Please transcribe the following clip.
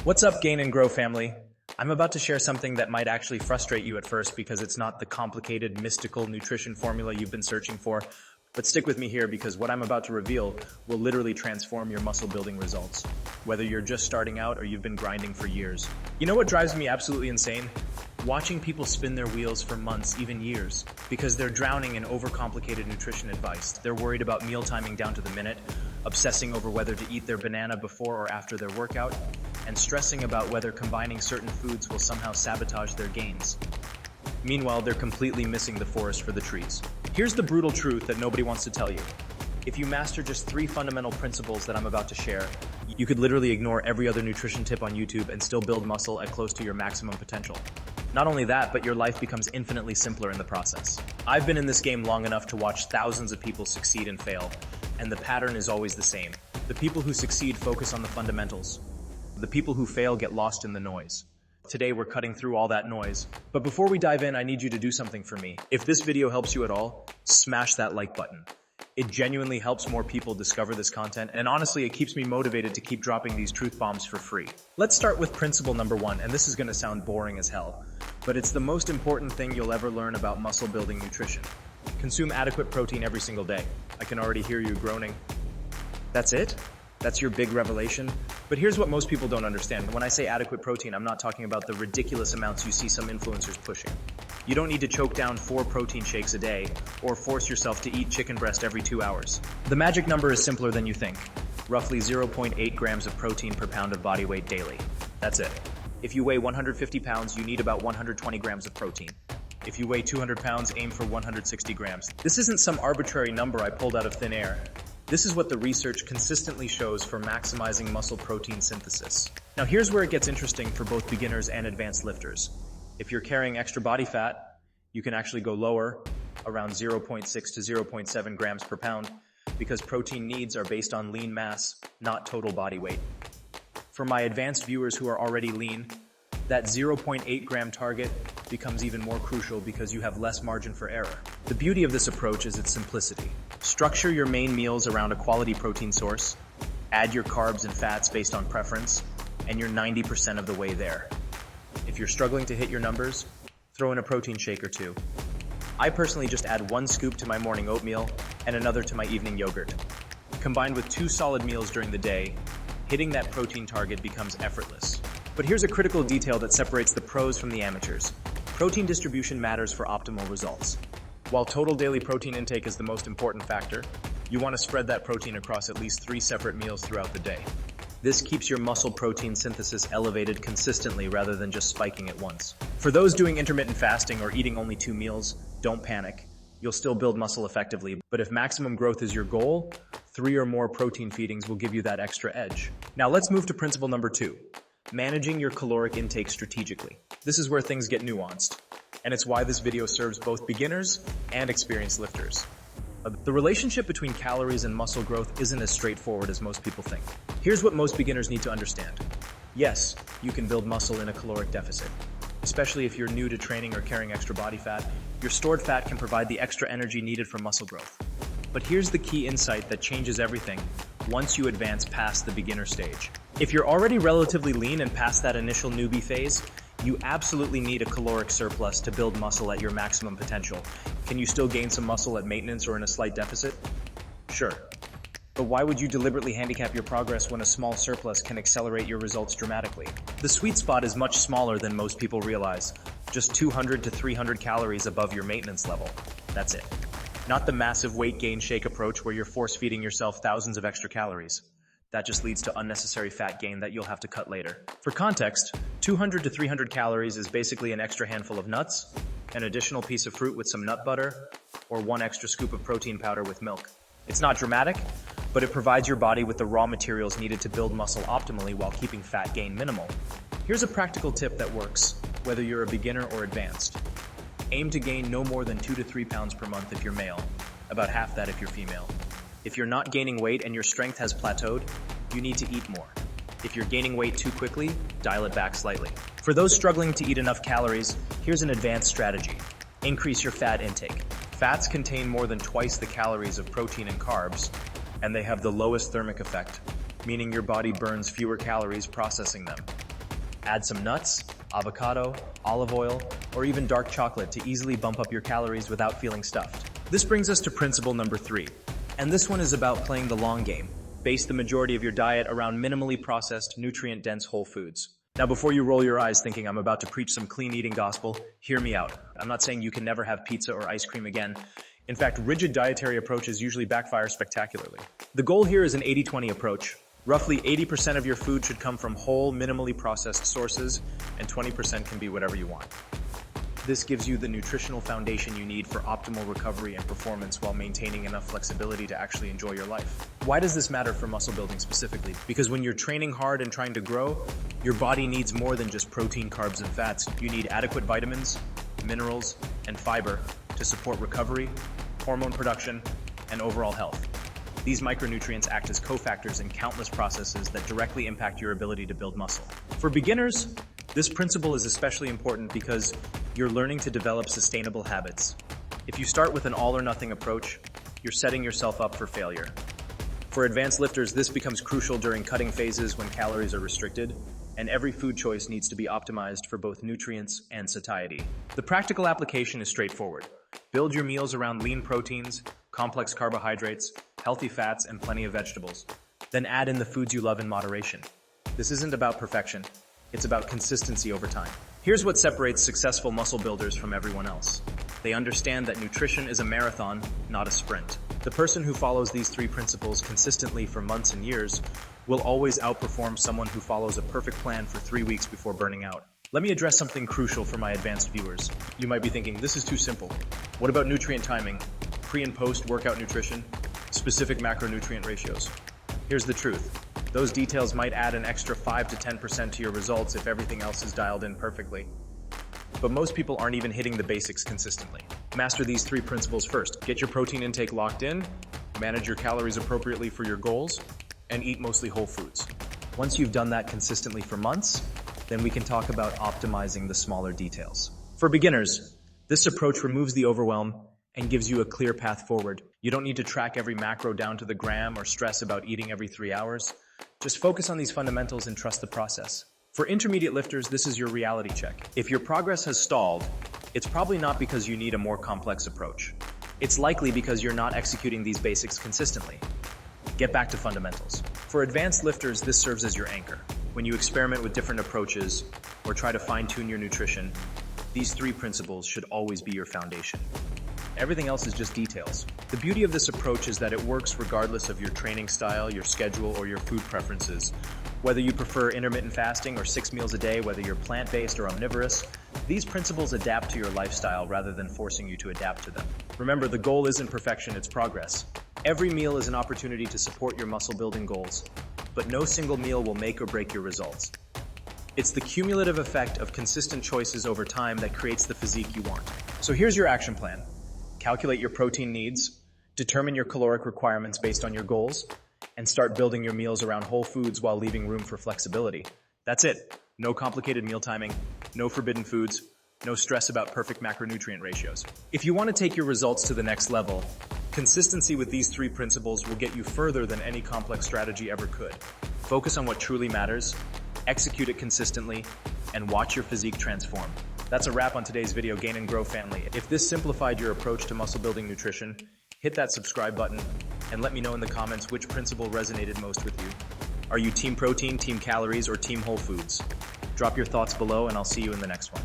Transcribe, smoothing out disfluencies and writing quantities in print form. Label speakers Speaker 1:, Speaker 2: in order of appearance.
Speaker 1: What's up, Gain and Grow family? I'm about to share something that might actually frustrate you at first because it's not the complicated, mystical nutrition formula you've been searching for. But stick with me here because what I'm about to reveal will literally transform your muscle building results, whether you're just starting out or you've been grinding for years. You know what drives me absolutely insane? Watching people spin their wheels for months, even years, because they're drowning in overcomplicated nutrition advice. They're worried about meal timing down to the minute, obsessing over whether to eat their banana before or after their workout, and stressing about whether combining certain foods will somehow sabotage their gains. Meanwhile, they're completely missing the forest for the trees. Here's the brutal truth that nobody wants to tell you. If you master just 3 fundamental principles that I'm about to share, you could literally ignore every other nutrition tip on YouTube and still build muscle at close to your maximum potential. Not only that, but your life becomes infinitely simpler in the process. I've been in this game long enough to watch thousands of people succeed and fail, and the pattern is always the same. The people who succeed focus on the fundamentals. The people who fail get lost in the noise. Today we're cutting through all that noise. But before we dive in, I need you to do something for me. If this video helps you at all, smash that like button. It genuinely helps more people discover this content, and honestly, it keeps me motivated to keep dropping these truth bombs for free. Let's start with principle number 1, and this is gonna sound boring as hell, but it's the most important thing you'll ever learn about muscle building nutrition. Consume adequate protein every single day. I can already hear you groaning. That's it? That's your big revelation? But here's what most people don't understand. When I say adequate protein, I'm not talking about the ridiculous amounts you see some influencers pushing. You don't need to choke down 4 protein shakes a day or force yourself to eat chicken breast every 2 hours. The magic number is simpler than you think. Roughly 0.8 grams of protein per pound of body weight daily. That's it. If you weigh 150 pounds, you need about 120 grams of protein. If you weigh 200 pounds, aim for 160 grams. This isn't some arbitrary number I pulled out of thin air. This is what the research consistently shows for maximizing muscle protein synthesis. Now here's where it gets interesting for both beginners and advanced lifters. If you're carrying extra body fat, you can actually go lower, around 0.6 to 0.7 grams per pound, because protein needs are based on lean mass, not total body weight. For my advanced viewers who are already lean, that 0.8 gram target becomes even more crucial because you have less margin for error. The beauty of this approach is its simplicity. Structure your main meals around a quality protein source, add your carbs and fats based on preference, and you're 90% of the way there. If you're struggling to hit your numbers, throw in a protein shake or 2. I personally just add 1 scoop to my morning oatmeal and another to my evening yogurt. Combined with 2 solid meals during the day, hitting that protein target becomes effortless. But here's a critical detail that separates the pros from the amateurs. Protein distribution matters for optimal results. While total daily protein intake is the most important factor, you want to spread that protein across at least 3 separate meals throughout the day. This keeps your muscle protein synthesis elevated consistently rather than just spiking at once. For those doing intermittent fasting or eating only 2 meals, don't panic. You'll still build muscle effectively, but if maximum growth is your goal, 3 or more protein feedings will give you that extra edge. Now let's move to principle number 2. Managing your caloric intake strategically. This is where things get nuanced, and it's why this video serves both beginners and experienced lifters. The relationship between calories and muscle growth isn't as straightforward as most people think. Here's what most beginners need to understand. Yes, you can build muscle in a caloric deficit. Especially if you're new to training or carrying extra body fat, your stored fat can provide the extra energy needed for muscle growth. But here's the key insight that changes everything once you advance past the beginner stage. If you're already relatively lean and past that initial newbie phase, you absolutely need a caloric surplus to build muscle at your maximum potential. Can you still gain some muscle at maintenance or in a slight deficit? Sure. But why would you deliberately handicap your progress when a small surplus can accelerate your results dramatically? The sweet spot is much smaller than most people realize, just 200 to 300 calories above your maintenance level. That's it. Not the massive weight gain shake approach where you're force feeding yourself thousands of extra calories. That just leads to unnecessary fat gain that you'll have to cut later. For context, 200 to 300 calories is basically an extra handful of nuts, an additional piece of fruit with some nut butter, or 1 extra scoop of protein powder with milk. It's not dramatic, but it provides your body with the raw materials needed to build muscle optimally while keeping fat gain minimal. Here's a practical tip that works, whether you're a beginner or advanced. Aim to gain no more than 2 to 3 pounds per month if you're male, about half that if you're female. If you're not gaining weight and your strength has plateaued, you need to eat more. If you're gaining weight too quickly, dial it back slightly. For those struggling to eat enough calories, here's an advanced strategy. Increase your fat intake. Fats contain more than twice the calories of protein and carbs, and they have the lowest thermic effect, meaning your body burns fewer calories processing them. Add some nuts, avocado, olive oil, or even dark chocolate to easily bump up your calories without feeling stuffed. This brings us to principle number 3, and this one is about playing the long game. Base the majority of your diet around minimally processed, nutrient-dense whole foods. Now, before you roll your eyes thinking I'm about to preach some clean eating gospel, hear me out. I'm not saying you can never have pizza or ice cream again. In fact, rigid dietary approaches usually backfire spectacularly. The goal here is an 80-20 approach. Roughly 80% of your food should come from whole, minimally processed sources, and 20% can be whatever you want. This gives you the nutritional foundation you need for optimal recovery and performance while maintaining enough flexibility to actually enjoy your life. Why does this matter for muscle building specifically? Because when you're training hard and trying to grow, your body needs more than just protein, carbs, and fats. You need adequate vitamins, minerals, and fiber to support recovery, hormone production, and overall health. These micronutrients act as cofactors in countless processes that directly impact your ability to build muscle. For beginners, this principle is especially important because you're learning to develop sustainable habits. If you start with an all-or-nothing approach, you're setting yourself up for failure. For advanced lifters, this becomes crucial during cutting phases when calories are restricted, and every food choice needs to be optimized for both nutrients and satiety. The practical application is straightforward. Build your meals around lean proteins, complex carbohydrates, healthy fats, and plenty of vegetables. Then add in the foods you love in moderation. This isn't about perfection. It's about consistency over time. Here's what separates successful muscle builders from everyone else. They understand that nutrition is a marathon, not a sprint. The person who follows these 3 principles consistently for months and years will always outperform someone who follows a perfect plan for 3 weeks before burning out. Let me address something crucial for my advanced viewers. You might be thinking, this is too simple. What about nutrient timing, pre and post workout nutrition, specific macronutrient ratios? Here's the truth. Those details might add an extra 5 to 10% to your results if everything else is dialed in perfectly. But most people aren't even hitting the basics consistently. Master these 3 principles first. Get your protein intake locked in, manage your calories appropriately for your goals, and eat mostly whole foods. Once you've done that consistently for months, then we can talk about optimizing the smaller details. For beginners, this approach removes the overwhelm and gives you a clear path forward. You don't need to track every macro down to the gram or stress about eating every 3 hours. Just focus on these fundamentals and trust the process. For intermediate lifters, this is your reality check. If your progress has stalled, it's probably not because you need a more complex approach. It's likely because you're not executing these basics consistently. Get back to fundamentals. For advanced lifters, this serves as your anchor. When you experiment with different approaches or try to fine-tune your nutrition, these 3 principles should always be your foundation. Everything else is just details. The beauty of this approach is that it works regardless of your training style, your schedule, or your food preferences. Whether you prefer intermittent fasting or 6 meals a day, whether you're plant-based or omnivorous, these principles adapt to your lifestyle rather than forcing you to adapt to them. Remember, the goal isn't perfection, it's progress. Every meal is an opportunity to support your muscle building goals, but no single meal will make or break your results. It's the cumulative effect of consistent choices over time that creates the physique you want. So here's your action plan. Calculate your protein needs, determine your caloric requirements based on your goals, and start building your meals around whole foods while leaving room for flexibility. That's it. No complicated meal timing, no forbidden foods, no stress about perfect macronutrient ratios. If you want to take your results to the next level, consistency with these 3 principles will get you further than any complex strategy ever could. Focus on what truly matters, execute it consistently, and watch your physique transform. That's a wrap on today's video, Gain and Grow family. If this simplified your approach to muscle building nutrition, hit that subscribe button and let me know in the comments which principle resonated most with you. Are you team protein, team calories, or team whole foods? Drop your thoughts below and I'll see you in the next one.